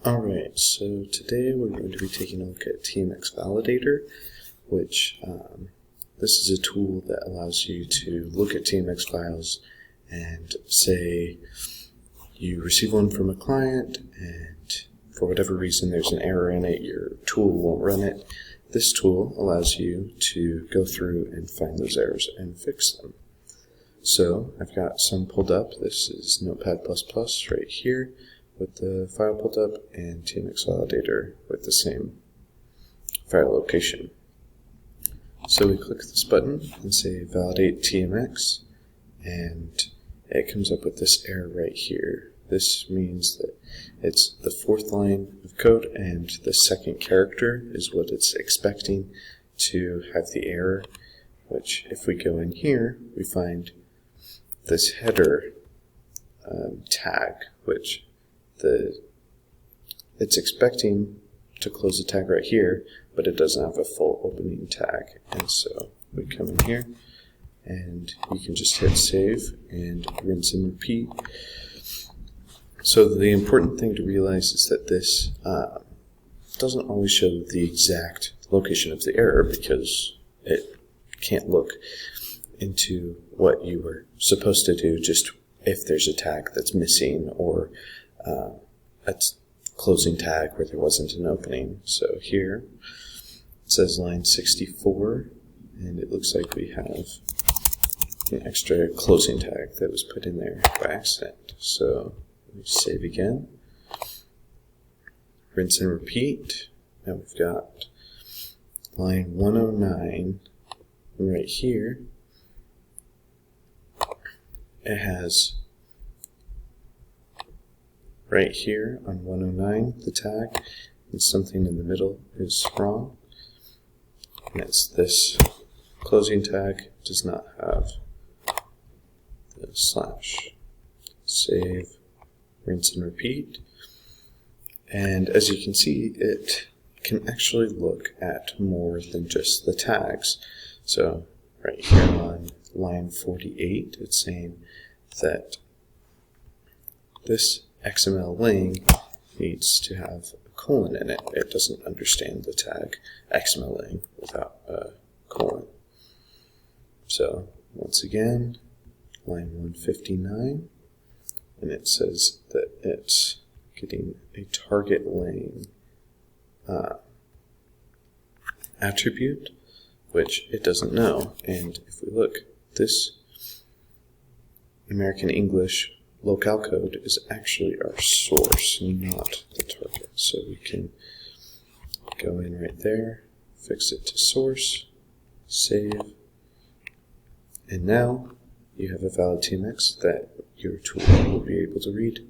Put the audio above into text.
Alright, so today we're going to be taking a look at TMXValidator, which this is a tool that allows you to look at TMX files and say you receive one from a client and for whatever reason there's an error in it, your tool won't run it. This tool allows you to go through and find those errors and fix them. So I've got some pulled up. This is Notepad++ right here with the file pulled up, and TMXValidator with the same file location. So we click this button and say validate TMX, and it comes up with this error right here. This means that it's the fourth line of code and the second character is what it's expecting to have the error, which if we go in here we find this header tag, which it's expecting to close the tag right here, but it doesn't have a full opening tag. And so we come in here and you can just hit save and rinse and repeat. So the important thing to realize is that this doesn't always show the exact location of the error because it can't look into what you were supposed to do just if there's a tag that's missing or a closing tag where there wasn't an opening. So here it says line 64, and it looks like we have an extra closing tag that was put in there by accident. So let me save again, rinse and repeat. Now we've got line 109 right here. It has right here on 109 the tag, and something in the middle is wrong, and it's this closing tag does not have the slash. Save, rinse and repeat, and as you can see it can actually look at more than just the tags. So right here on line 48 it's saying that this XML ling needs to have a colon in it. It doesn't understand the tag XML ling without a colon. So once again, line 159, and it says that it's getting a target ling attribute, which it doesn't know. And if we look, this American English locale code is actually our source, not the target. So we can go in right there, fix it to source, save, and now you have a valid TMX that your tool will be able to read.